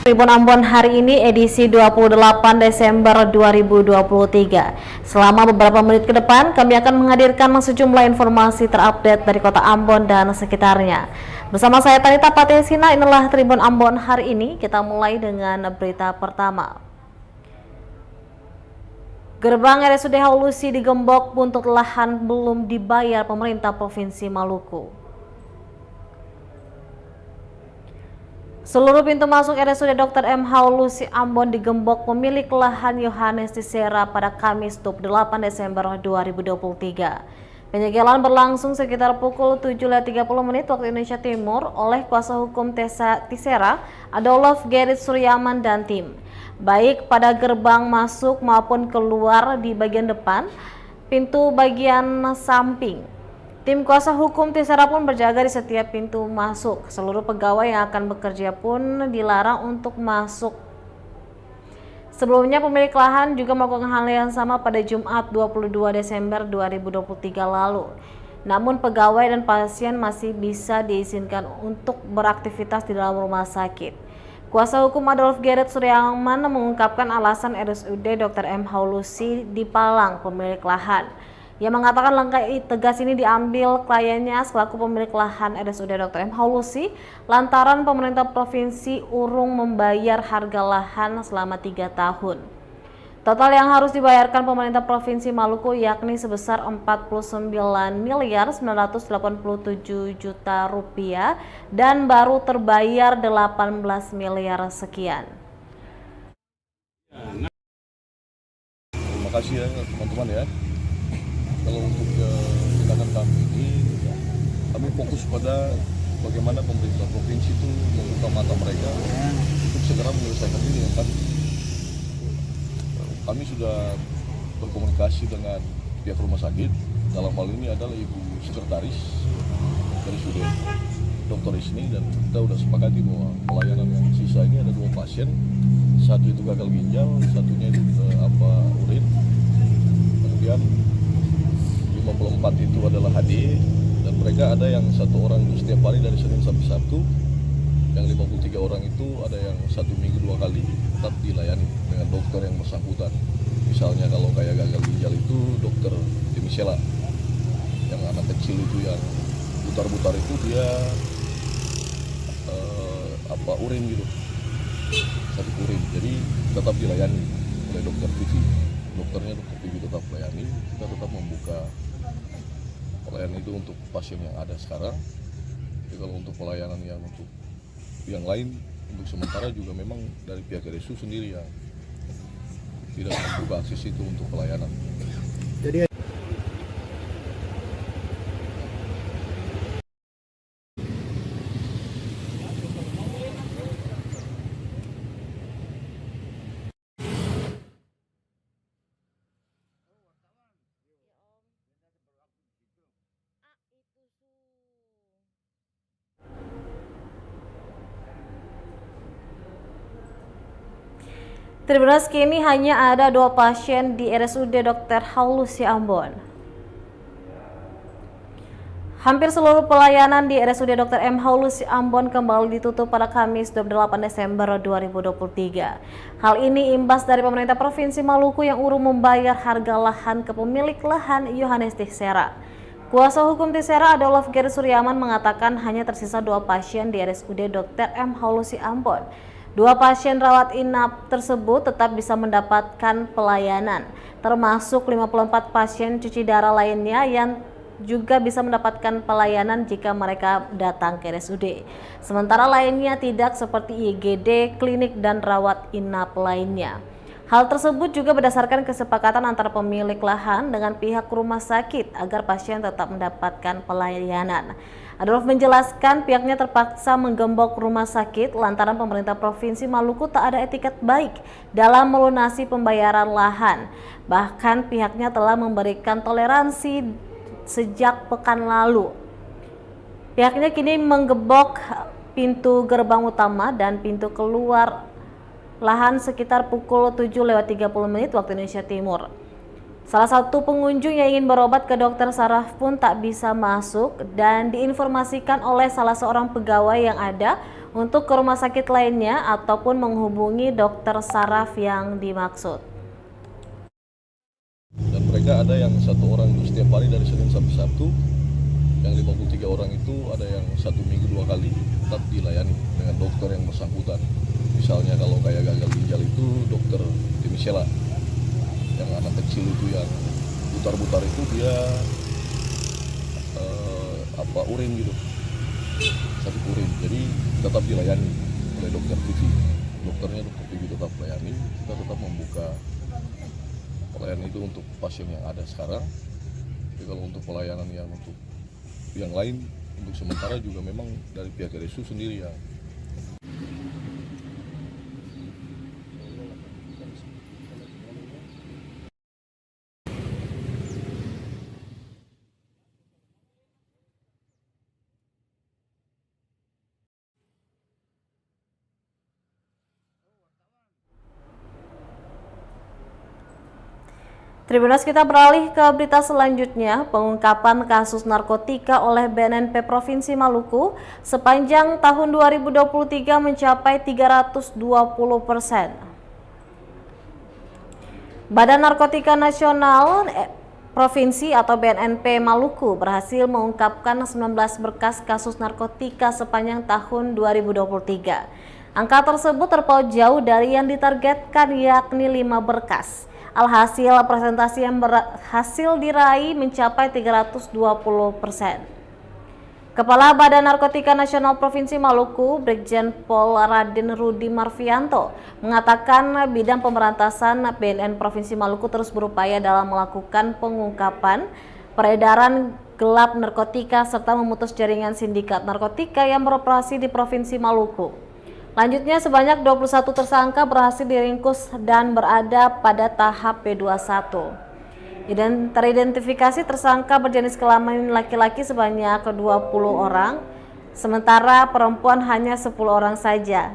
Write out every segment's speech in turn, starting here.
Tribun Ambon hari ini edisi 28 Desember 2023. Selama beberapa menit ke depan, kami akan menghadirkan sejumlah informasi terupdate dari kota Ambon dan sekitarnya. Bersama saya Tanita Patesina, inilah Tribun Ambon hari ini. Kita mulai dengan berita pertama. Gerbang RSUD Haulusi digembok buntut lahan belum dibayar pemerintah Provinsi Maluku. Seluruh pintu masuk RSUD Dr. M. Haulusi Ambon digembok pemilik lahan Yohanes Tisera pada Kamis 28 Desember 2023. Penyegelan berlangsung sekitar pukul 7.30 waktu Indonesia Timur oleh kuasa hukum Tisera, Adolf Gerrit Suryaman dan tim, baik pada gerbang masuk maupun keluar di bagian depan, pintu bagian samping. Tim kuasa hukum Tisera pun berjaga di setiap pintu masuk. Seluruh pegawai yang akan bekerja pun dilarang untuk masuk. Sebelumnya pemilik lahan juga melakukan hal yang sama pada Jumat 22 Desember 2023 lalu. Namun pegawai dan pasien masih bisa diizinkan untuk beraktivitas di dalam rumah sakit. Kuasa hukum Adolf Gerrit Suryaman mengungkapkan alasan RSUD Dr. M. Haulusi dipalang pemilik lahan. Ia mengatakan langkah tegas ini diambil kliennya selaku pemilik lahan RSUD Dr. M. Haulusi lantaran pemerintah provinsi urung membayar harga lahan selama 3 tahun. Total yang harus dibayarkan pemerintah Provinsi Maluku yakni sebesar 49.987 juta rupiah dan baru terbayar 18 miliar sekian. Terima kasih ya teman-teman ya. Kalau untuk tindakan kami ini, kami fokus pada bagaimana pemerintah provinsi itu membuka mata mereka untuk segera menyelesaikan ini ya kan. Kami sudah berkomunikasi dengan pihak rumah sakit, dalam hal ini adalah Ibu Sekretaris dari SUD, Dr. Isni, dan kita sudah sepakati bahwa pelayanan yang sisa ini ada 2 pasien, satu itu gagal ginjal, satunya itu urin, kemudian 54 itu adalah HD, dan mereka ada yang 1 orang itu setiap hari dari Senin sampai Sabtu, yang 53 orang itu ada yang 1 minggu 2 kali tetap dilayani dengan dokter yang bersangkutan. Misalnya kalau kayak gagal ginjal itu dokter Timisela, yang anak kecil itu yang butar-butar itu dia urin gitu, sakit urin, jadi tetap dilayani oleh dokter Vivi. Dokternya dokter Vivi tetap melayani, kita tetap membuka pelayanan itu untuk pasien yang ada sekarang. Jadi kalau untuk pelayanan yang untuk yang lain, untuk sementara juga memang dari pihak RSU sendiri yang tidak membuka akses itu untuk pelayanan. Jadi Tribunnews kini hanya ada 2 pasien di RSUD Dr. Haulusi Ambon. Hampir seluruh pelayanan di RSUD Dr. M. Haulusi Ambon kembali ditutup pada Kamis 28 Desember 2023. Hal ini imbas dari pemerintah Provinsi Maluku yang urung membayar harga lahan ke pemilik lahan Yohanes Tisera. Kuasa hukum Tisera Adolf Gerrit Suryaman mengatakan hanya tersisa 2 pasien di RSUD Dr. M. Haulusi Ambon. 2 pasien rawat inap tersebut tetap bisa mendapatkan pelayanan, termasuk 54 pasien cuci darah lainnya yang juga bisa mendapatkan pelayanan jika mereka datang ke RSUD. Sementara lainnya tidak, seperti IGD, klinik, dan rawat inap lainnya. Hal tersebut juga berdasarkan kesepakatan antara pemilik lahan dengan pihak rumah sakit agar pasien tetap mendapatkan pelayanan. Adolf menjelaskan pihaknya terpaksa menggembok rumah sakit lantaran pemerintah Provinsi Maluku tak ada etiket baik dalam melunasi pembayaran lahan. Bahkan pihaknya telah memberikan toleransi sejak pekan lalu. Pihaknya kini menggebok pintu gerbang utama dan pintu keluar lahan sekitar pukul 7.30 waktu Indonesia Timur. Salah satu pengunjung yang ingin berobat ke dokter saraf pun tak bisa masuk dan diinformasikan oleh salah seorang pegawai yang ada untuk ke rumah sakit lainnya ataupun menghubungi dokter saraf yang dimaksud. Dan mereka ada yang 1 orang itu setiap hari dari Senin sampai Sabtu, yang 53 orang itu ada yang 1 minggu 2 kali tetap dilayani dengan dokter yang bersangkutan. Misalnya kalau kayak gagal ginjal itu dokter Timisela, yang anak kecil itu yang butar-butar itu dia urin gitu, sakit urin, jadi tetap dilayani oleh dokter TV. Dokternya dokter TV tetap melayani, kita tetap membuka pelayanan itu untuk pasien yang ada sekarang. Jadi kalau untuk pelayanan yang untuk yang lain, untuk sementara juga memang dari pihak RSU sendiri yang Tribunas, kita beralih ke berita selanjutnya. Pengungkapan kasus narkotika oleh BNNP Provinsi Maluku sepanjang tahun 2023 mencapai 320%. Badan Narkotika Nasional Provinsi atau BNNP Maluku berhasil mengungkapkan 19 berkas kasus narkotika sepanjang tahun 2023. Angka tersebut terpaut jauh dari yang ditargetkan, yakni 5 berkas. Alhasil presentasi yang berhasil diraih mencapai 320%. Kepala Badan Narkotika Nasional Provinsi Maluku, Brigjen Pol Raden Rudi Marvianto, mengatakan bidang pemberantasan BNN Provinsi Maluku terus berupaya dalam melakukan pengungkapan peredaran gelap narkotika serta memutus jaringan sindikat narkotika yang beroperasi di Provinsi Maluku. Lanjutnya, sebanyak 21 tersangka berhasil diringkus dan berada pada tahap P21. Teridentifikasi tersangka berjenis kelamin laki-laki sebanyak 20 orang, sementara perempuan hanya 10 orang saja.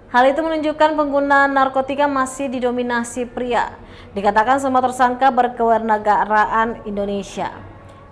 Hal itu menunjukkan penggunaan narkotika masih didominasi pria. Dikatakan semua tersangka berkewarganegaraan Indonesia.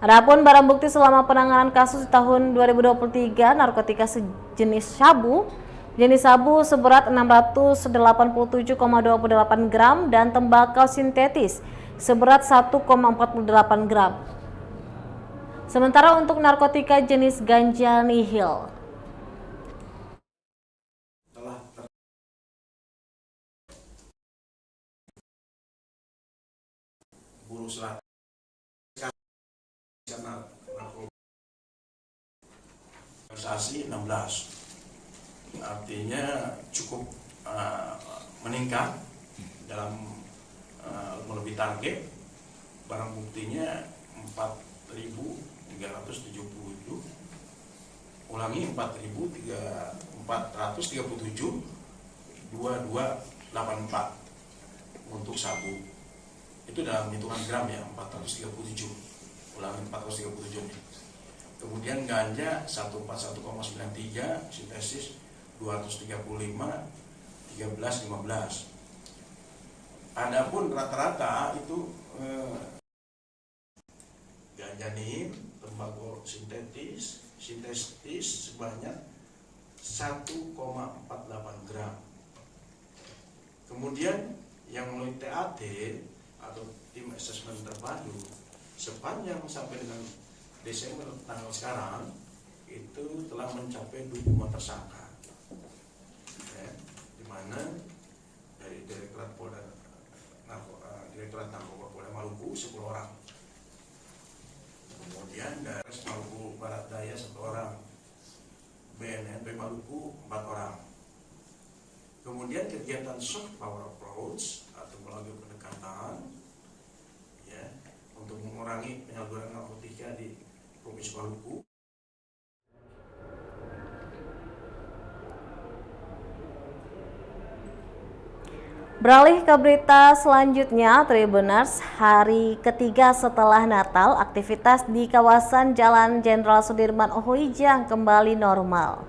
Adapun barang bukti selama penanganan kasus di tahun 2023, narkotika sejenis jenis sabu seberat 687,28 gram dan tembakau sintetis seberat 1,48 gram. Sementara untuk narkotika jenis ganja nihil, Buru Selatan organisasi 16, artinya cukup meningkat dalam melebihi target. Barang buktinya 4.377, ulangi 4.437, 2284 untuk sabu. Itu dalam hitungan gram ya, 437, ulangi 437. Kemudian ganja 141,93, sintesis 235, 1315. Adapun rata-rata itu ganja nih, tembakau sintetis sebanyak 1,48 gram. Kemudian yang melalui TAT atau tim asesmen terpadu sepanjang sampai dengan Desember tanggal sekarang itu telah mencapai 25 tersangka, ya, di mana dari Direktorat Narkoba Polda Maluku 10 orang, kemudian dari Maluku Barat Daya 1 orang, BNNP Maluku 4 orang. Kemudian kegiatan soft power approach atau melalui pendekatan, ya, untuk mengurangi penyalahgunaan narkotika di Provinsi Maluku. Beralih ke berita selanjutnya, Tribuners, hari ketiga setelah Natal, aktivitas di kawasan Jalan Jenderal Sudirman Ohojang kembali normal.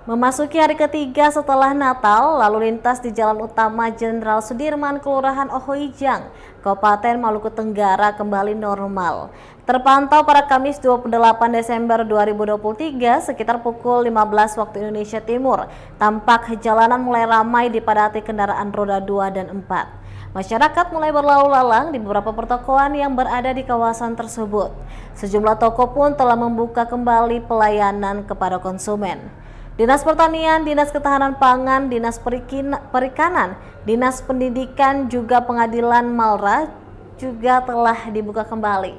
Memasuki hari ketiga setelah Natal, lalu lintas di Jalan Utama Jenderal Sudirman, Kelurahan Ohoijang, Kabupaten Maluku Tenggara kembali normal. Terpantau pada Kamis 28 Desember 2023 sekitar pukul 15 waktu Indonesia Timur, tampak jalanan mulai ramai dipadati kendaraan roda 2 dan 4. Masyarakat mulai berlalu lalang di beberapa pertokoan yang berada di kawasan tersebut. Sejumlah toko pun telah membuka kembali pelayanan kepada konsumen. Dinas Pertanian, Dinas Ketahanan Pangan, Dinas Perikanan, Dinas Pendidikan, juga Pengadilan Malra juga telah dibuka kembali.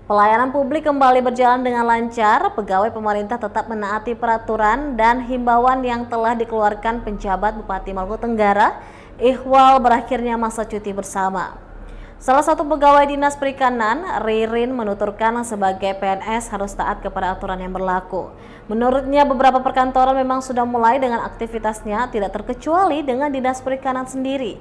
Pelayanan publik kembali berjalan dengan lancar, pegawai pemerintah tetap menaati peraturan dan himbauan yang telah dikeluarkan penjabat Bupati Maluku Tenggara, ihwal berakhirnya masa cuti bersama. Salah satu pegawai Dinas Perikanan, Ririn, menuturkan sebagai PNS harus taat kepada aturan yang berlaku. Menurutnya beberapa perkantoran memang sudah mulai dengan aktivitasnya, tidak terkecuali dengan Dinas Perikanan sendiri.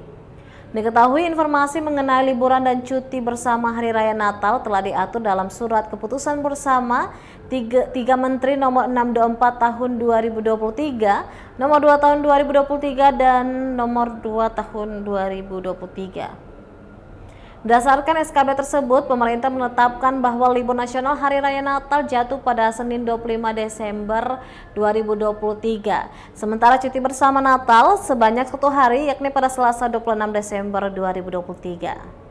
Diketahui informasi mengenai liburan dan cuti bersama Hari Raya Natal telah diatur dalam Surat Keputusan Bersama 3 Menteri nomor 624 tahun 2023, nomor 2 tahun 2023, dan nomor 2 tahun 2023. Berdasarkan SKB tersebut, pemerintah menetapkan bahwa libur nasional Hari Raya Natal jatuh pada Senin 25 Desember 2023. Sementara cuti bersama Natal sebanyak 1 hari, yakni pada Selasa 26 Desember 2023.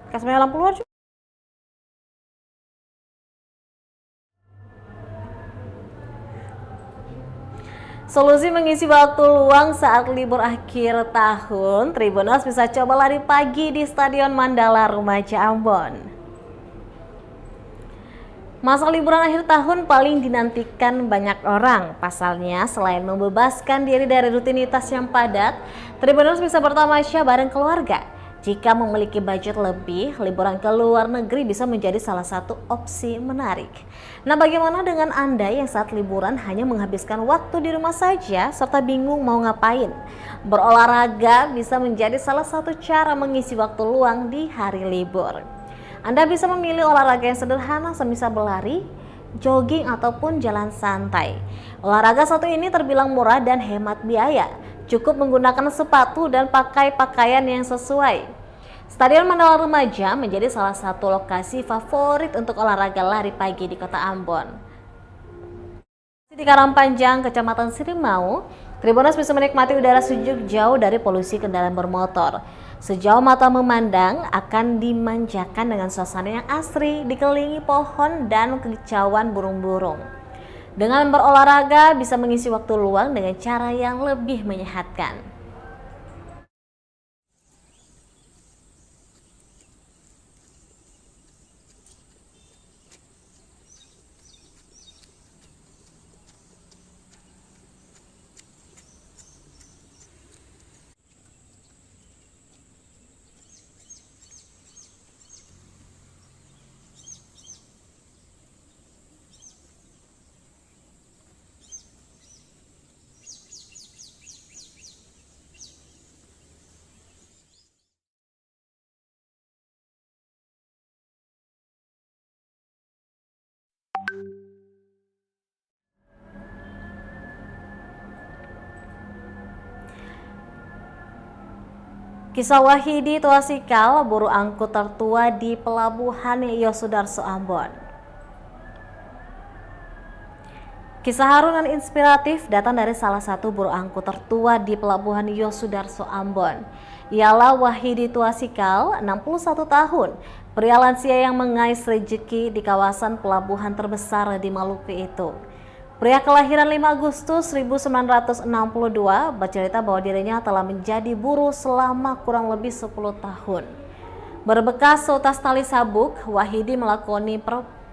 Kasih lampu luar. Solusi mengisi waktu luang saat libur akhir tahun, Tribuners bisa coba lari pagi di Stadion Mandala Remaja Ambon. Masa liburan akhir tahun paling dinantikan banyak orang. Pasalnya, selain membebaskan diri dari rutinitas yang padat, Tribuners bisa bertamasya bareng keluarga. Jika memiliki budget lebih, liburan ke luar negeri bisa menjadi salah satu opsi menarik. Nah, bagaimana dengan Anda yang saat liburan hanya menghabiskan waktu di rumah saja serta bingung mau ngapain? Berolahraga bisa menjadi salah satu cara mengisi waktu luang di hari libur. Anda bisa memilih olahraga yang sederhana semisal berlari, jogging, ataupun jalan santai. Olahraga satu ini terbilang murah dan hemat biaya. Cukup menggunakan sepatu dan pakai pakaian yang sesuai. Stadion Mandala Remaja menjadi salah satu lokasi favorit untuk olahraga lari pagi di Kota Ambon. Di Karangpanjang, Kecamatan Sirimau, Tribuners bisa menikmati udara sejuk jauh dari polusi kendaraan bermotor. Sejauh mata memandang akan dimanjakan dengan suasana yang asri, dikelilingi pohon dan kicauan burung-burung. Dengan berolahraga bisa mengisi waktu luang dengan cara yang lebih menyehatkan. Kisah Wahidi Tuasikal, buruh angkut tertua di Pelabuhan Yosudarso Ambon. Kisah haru dan inspiratif datang dari salah satu buruh angkut tertua di Pelabuhan Yosudarso Ambon. Ialah Wahidi Tuasikal, 61 tahun, pria lansia yang mengais rezeki di kawasan pelabuhan terbesar di Maluku itu. Pria kelahiran 5 Agustus 1962 bercerita bahwa dirinya telah menjadi buruh selama kurang lebih 10 tahun. Berbekas seutas tali sabuk, Wahidi melakoni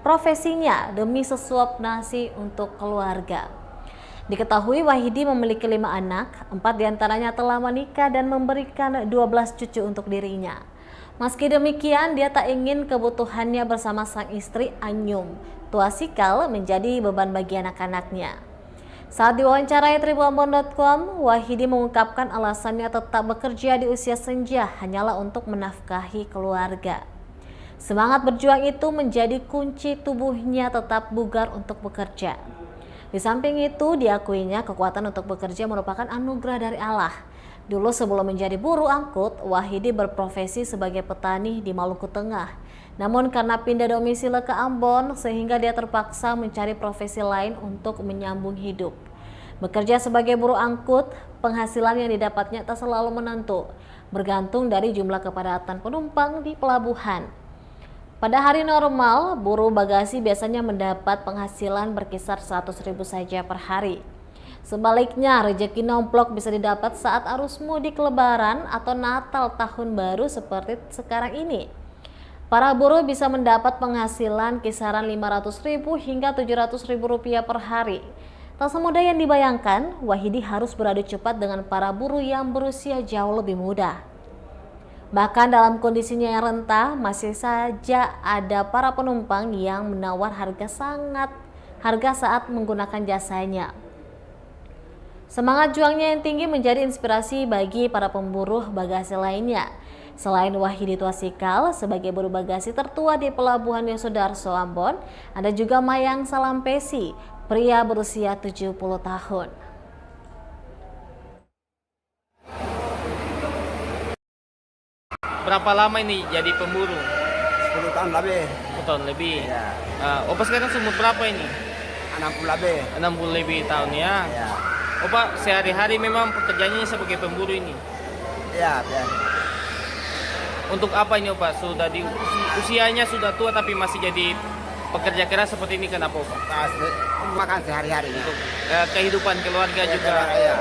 profesinya demi sesuap nasi untuk keluarga. Diketahui Wahidi memiliki 5 anak, 4 diantaranya telah menikah dan memberikan 12 cucu untuk dirinya. Meski demikian, dia tak ingin kebutuhannya bersama sang istri Anyum Tuasikal menjadi beban bagi anak-anaknya. Saat diwawancarai tribunambon.com, Wahidi mengungkapkan alasannya tetap bekerja di usia senja hanyalah untuk menafkahi keluarga. Semangat berjuang itu menjadi kunci tubuhnya tetap bugar untuk bekerja. Di samping itu, diakuinya kekuatan untuk bekerja merupakan anugerah dari Allah. Dulu sebelum menjadi buruh angkut, Wahidi berprofesi sebagai petani di Maluku Tengah. Namun karena pindah domisili ke Ambon, sehingga dia terpaksa mencari profesi lain untuk menyambung hidup. Bekerja sebagai buruh angkut, penghasilan yang didapatnya tak selalu menentu, bergantung dari jumlah kepadatan penumpang di pelabuhan. Pada hari normal, buruh bagasi biasanya mendapat penghasilan berkisar 100.000 saja per hari. Sebaliknya, rezeki nomplok bisa didapat saat arus mudik Lebaran atau Natal Tahun Baru seperti sekarang ini. Para buruh bisa mendapat penghasilan kisaran 500.000 hingga 700.000 rupiah per hari. Tak semudah yang dibayangkan, Wahidi harus beradu cepat dengan para buruh yang berusia jauh lebih muda. Bahkan dalam kondisinya yang rentah, masih saja ada para penumpang yang menawar harga saat menggunakan jasanya. Semangat juangnya yang tinggi menjadi inspirasi bagi para pemburuh bagasi lainnya. Selain Wahidi Tuasikal sebagai buruh bagasi tertua di Pelabuhan Yosudarso Ambon, ada juga Mayang Salampesi, pria berusia 70 tahun. Berapa lama ini jadi pemburu? 10 tahun lebih. 10 tahun lebih. Ya. Opa sekarang umur berapa ini? 60 lebih. 60 lebih tahun ya. Ya. Opa sehari-hari memang pekerjaannya sebagai pemburu ini. Ya, biasa. Untuk apa ini Opa? Sudah di usianya sudah tua tapi masih jadi pekerja keras seperti ini, kenapa Opa? Makan sehari-harinya. Untuk kehidupan keluarga Ya, juga. ya.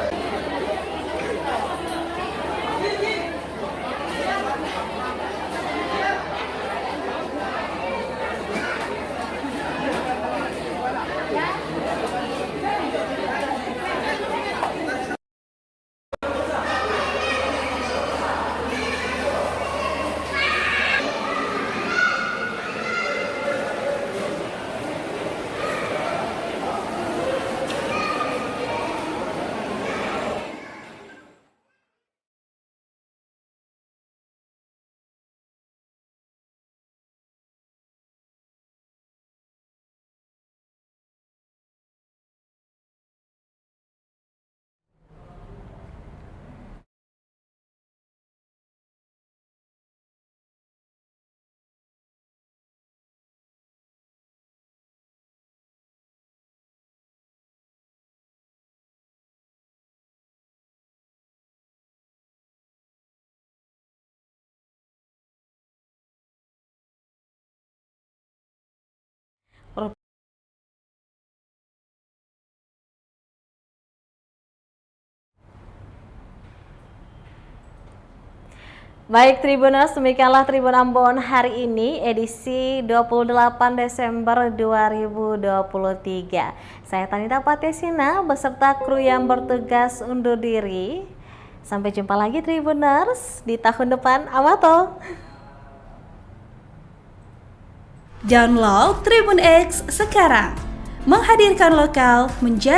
Baik Tribuners, demikianlah Tribun Ambon hari ini edisi 28 Desember 2023. Saya Tanita Patesina beserta kru yang bertugas undur diri. Sampai jumpa lagi Tribuners di tahun depan. Amato. Download Tribun X sekarang. Menghadirkan lokal menjadi